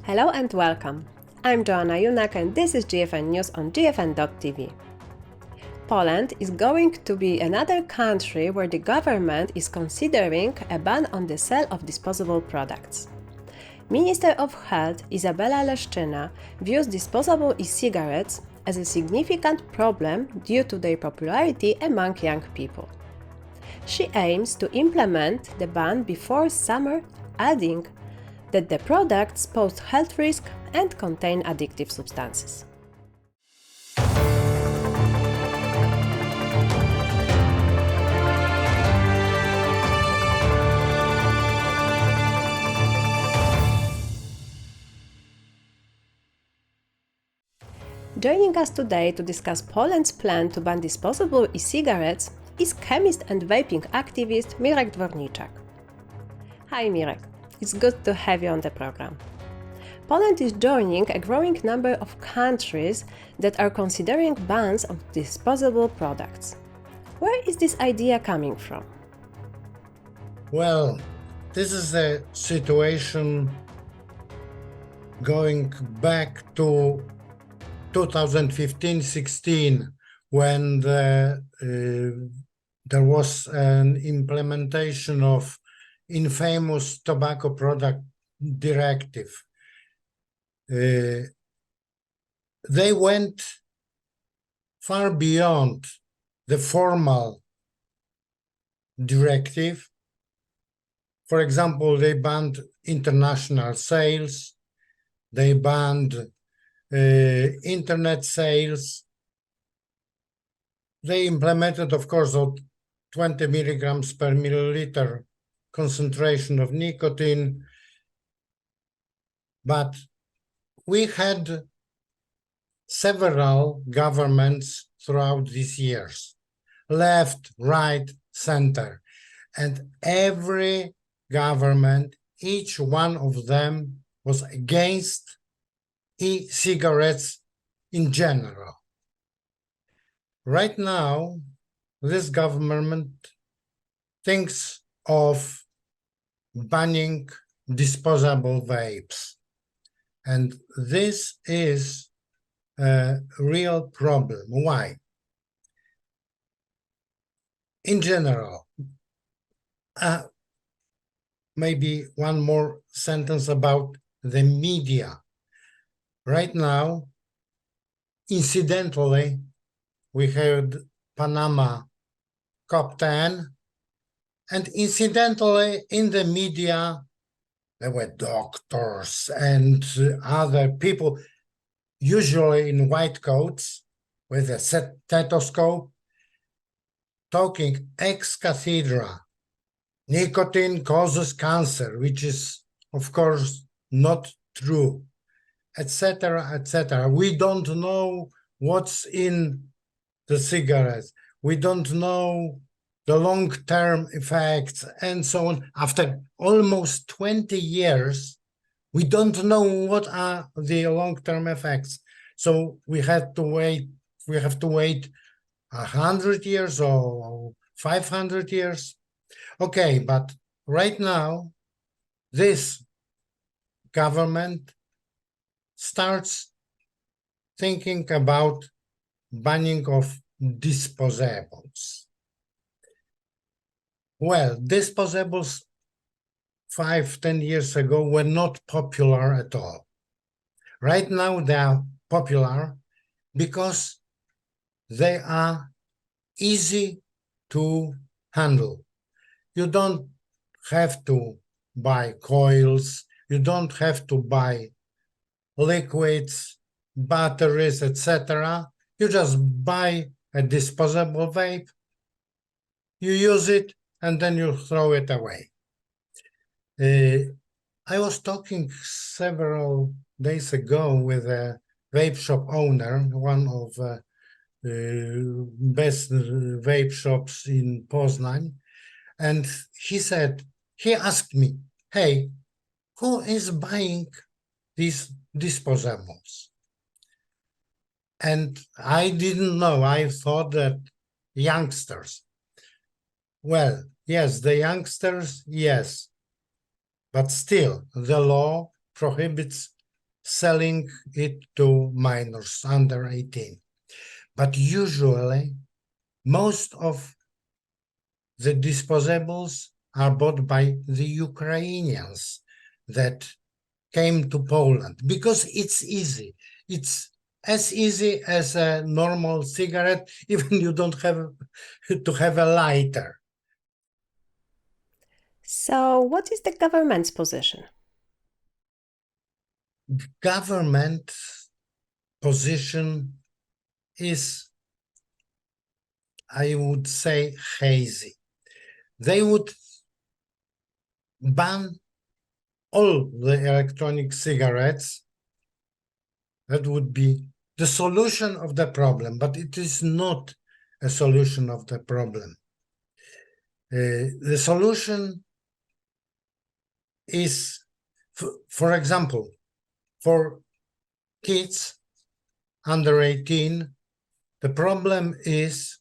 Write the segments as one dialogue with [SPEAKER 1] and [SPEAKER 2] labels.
[SPEAKER 1] Hello and welcome. I'm Joanna Junak and this is GFN News on GFN.tv. Poland is going to be another country where the government is considering a ban on the sale of disposable products. Minister of Health Izabela Leszczyna views disposable e-cigarettes as a significant problem due to their popularity among young people. She aims to implement the ban before summer, adding that the products pose health risk and contain addictive substances. Joining us today to discuss Poland's plan to ban disposable e-cigarettes is chemist and vaping activist Mirek Dworniczak. Hi Mirek, it's good to have you on the program. Poland is joining a growing number of countries that are considering bans on disposable products. Where is this idea coming from?
[SPEAKER 2] Well, this is a situation going back to 2015-16 when there was an implementation of infamous tobacco product directive. They went far beyond the formal directive. For example, they banned international sales, they banned internet sales. They implemented, of course, 20 milligrams per milliliter concentration of nicotine, but we had several governments throughout these years, left, right, center, and every government, each one of them was against e-cigarettes in general. Right now, this government thinks of banning disposable vapes. And this is a real problem. Why? In general, maybe one more sentence about the media. Right now, incidentally, we heard Panama COP10, and incidentally, in the media, there were doctors and other people, usually in white coats with a stethoscope, talking ex cathedra. Nicotine causes cancer, which is, of course, not true, etc., etc. We don't know what's in the cigarettes. We don't know the long-term effects and so on. After almost 20 years, we don't know what are the long-term effects. So we have to wait 100 years or 500 years. Okay, but right now, this government starts thinking about banning of disposables. Well, disposables 5-10 years ago were not popular at all. Right now they are popular because they are easy to handle. You don't have to buy coils, you don't have to buy liquids, batteries, etc. You just buy a disposable vape, you use it, and then you throw it away. I was talking several days ago with a vape shop owner, one of best vape shops in Poznań, and he asked me, hey, who is buying these disposables? And I didn't know. I thought that youngsters. Well, yes, the youngsters, yes. But still, the law prohibits selling it to minors under 18. But usually, most of the disposables are bought by the Ukrainians that came to Poland because it's easy. It's as easy as a normal cigarette, even you don't have to have a lighter.
[SPEAKER 1] So, what is the government's position?
[SPEAKER 2] Government position is, I would say, hazy. They would ban all the electronic cigarettes. That would be the solution of the problem, but it is not a solution of the problem. The solution is, for example, for kids under 18, the problem is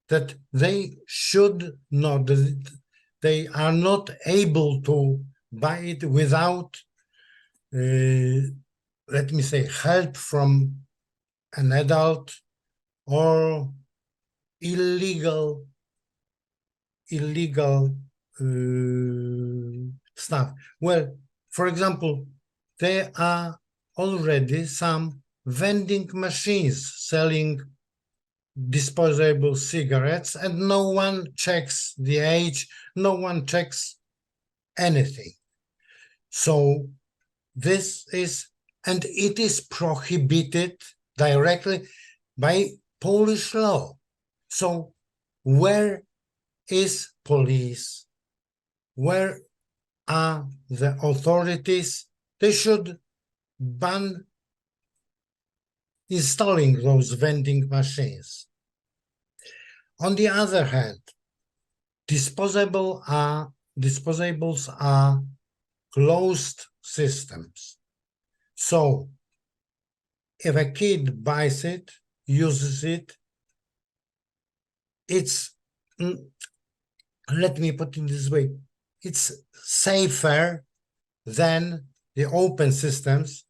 [SPEAKER 2] that they should not, they are not able to buy it without, let me say, help from an adult or illegal stuff. Well, for example, there are already some vending machines selling disposable cigarettes, and no one checks the age, no one checks anything. So this is, and it is prohibited directly by Polish law. So where is police? Where are the authorities? They should ban installing those vending machines. On the other hand, disposables are closed systems. So if a kid buys it, uses it, it's, let me put it this way, it's safer than the open systems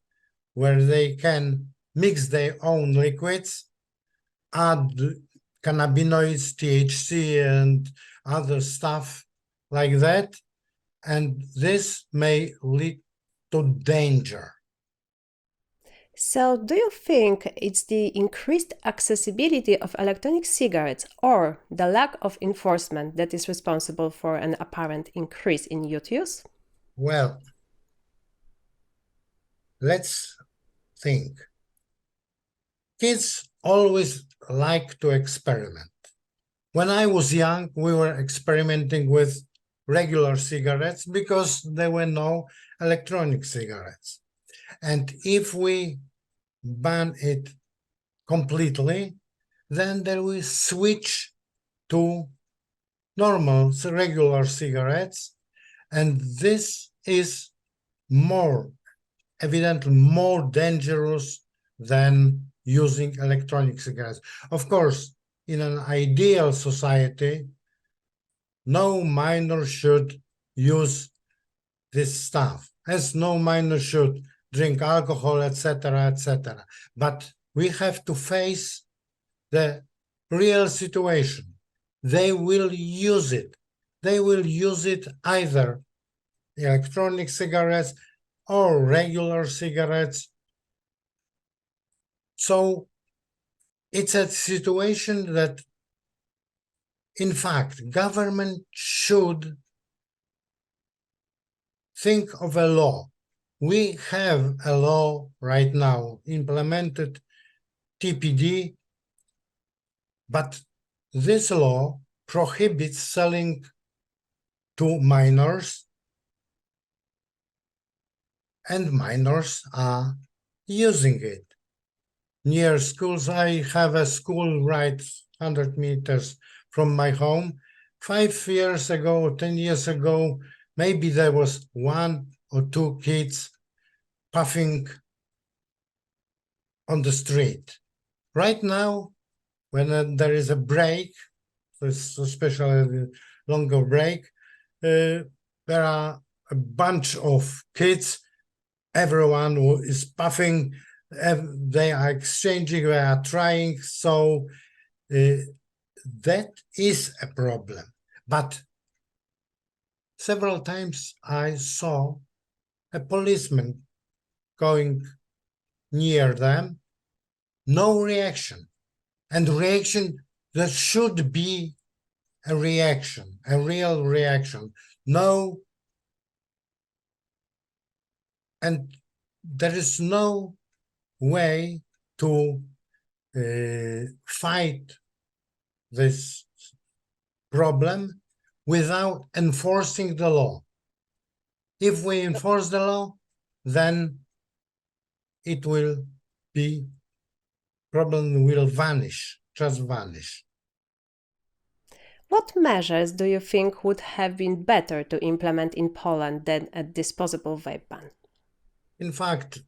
[SPEAKER 2] where they can mix their own liquids, add cannabinoids, THC, and other stuff like that, and this may lead to danger.
[SPEAKER 1] So, do you think it's the increased accessibility of electronic cigarettes or the lack of enforcement that is responsible for an apparent increase in youth use?
[SPEAKER 2] Well, let's think. Kids always like to experiment. When I was young, we were experimenting with regular cigarettes because there were no electronic cigarettes. And if we ban it completely, then there will switch to normal, regular cigarettes. And this is evidently more dangerous than using electronic cigarettes. Of course, in an ideal society, no minor should use this stuff, as no minor should drink alcohol, etc., etc. But we have to face the real situation. They will use it. They will use it either electronic cigarettes or regular cigarettes. So it's a situation that, in fact, government should think of a law. We have a law right now, implemented TPD, but this law prohibits selling to minors, and minors are using it. Near schools, I have a school right 100 meters from my home. 5 years ago, 10 years ago, maybe there was 1 or 2 kids puffing on the street. Right now, when there is a break, especially a longer break, there are a bunch of kids everyone who is puffing, they are exchanging, they are trying, so that is a problem. But several times I saw a policeman going near them, no reaction. And reaction, that should be a reaction, a real reaction. No, and there is no way to fight this problem without enforcing the law. If we enforce the law, then it will be, problem will vanish, just vanish.
[SPEAKER 1] What measures do you think would have been better to implement in Poland than a disposable vape ban?
[SPEAKER 2] In fact,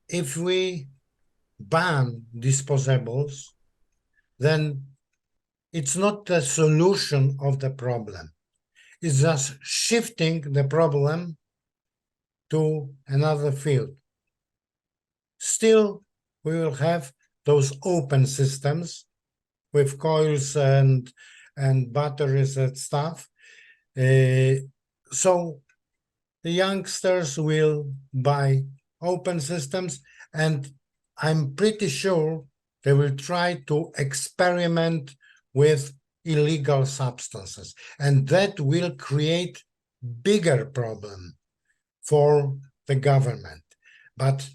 [SPEAKER 2] if we ban disposables, then it's not the solution of the problem. It's just shifting the problem to another field. Still, we will have those open systems with coils and batteries and stuff. So the youngsters will buy open systems, and I'm pretty sure they will try to experiment with illegal substances, and that will create bigger problem for the government. But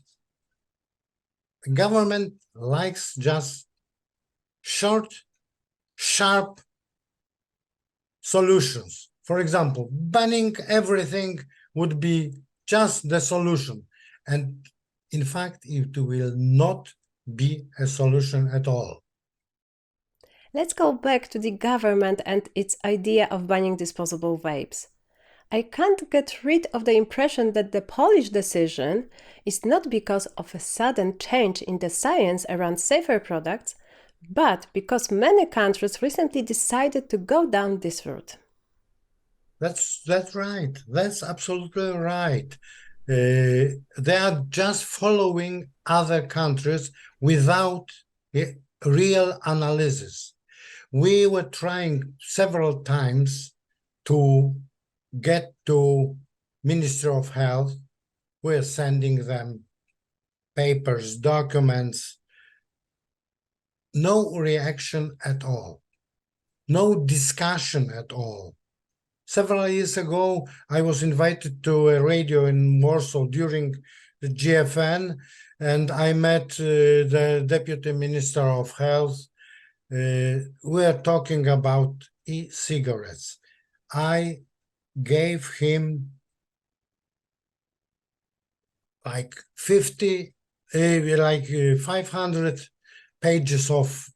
[SPEAKER 2] the government likes just short, sharp solutions. For example, banning everything would be just the solution. And in fact, it will not be a solution at all.
[SPEAKER 1] Let's go back to the government and its idea of banning disposable vapes. I can't get rid of the impression that the Polish decision is not because of a sudden change in the science around safer products, but because many countries recently decided to go down this route.
[SPEAKER 2] That's right. That's absolutely right. They are just following other countries without real analysis. We were trying several times to get to Ministry of Health. We're sending them papers, documents. No reaction at all. No discussion at all. Several years ago, I was invited to a radio in Warsaw during the GFN, and I met the Deputy Minister of Health. We are talking about e-cigarettes. I gave him like 500 pages of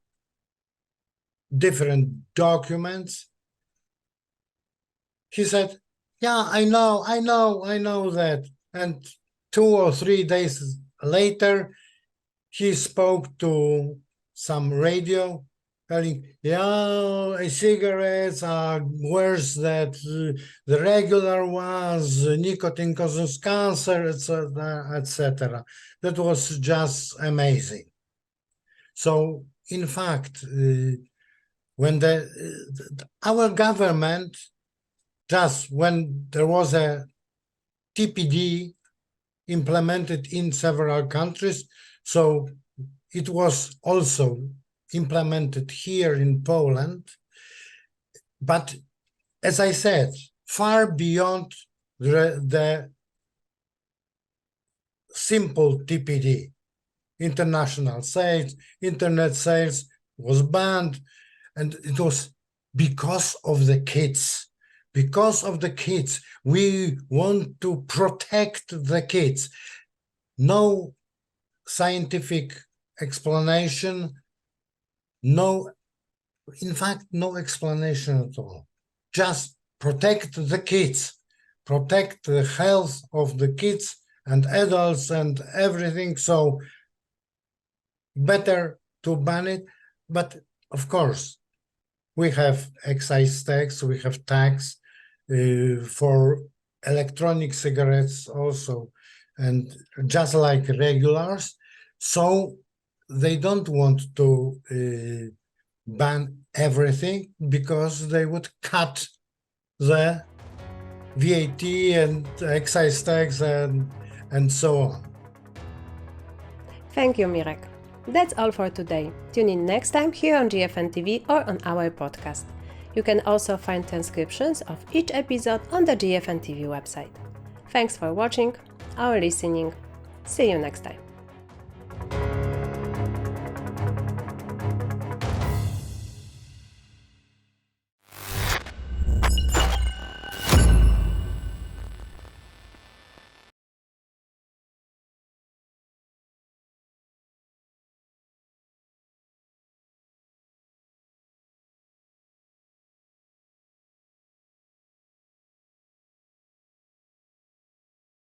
[SPEAKER 2] different documents. He said, yeah, I know that. And 2 or 3 days later, he spoke to some radio, telling, yeah, cigarettes are worse than the regular ones, nicotine causes cancer, etc., etc. That was just amazing. So, in fact, when our government, just when there was a TPD implemented in several countries, so it was also implemented here in Poland. But as I said, far beyond the simple TPD. International sales, internet sales was banned, and it was because of the kids. Because of the kids, we want to protect the kids. No scientific explanation, in fact, no explanation at all. Just protect the kids, protect the health of the kids and adults and everything. So better to ban it. But of course, we have excise tax, we have tax for electronic cigarettes also, and just like regulars. So they don't want to ban everything because they would cut the VAT and excise tax and so on.
[SPEAKER 1] Thank you, Mirek. That's all for today. Tune in next time here on GFN TV or on our podcast. You can also find transcriptions of each episode on the GFN TV website. Thanks for watching or listening. See you next time.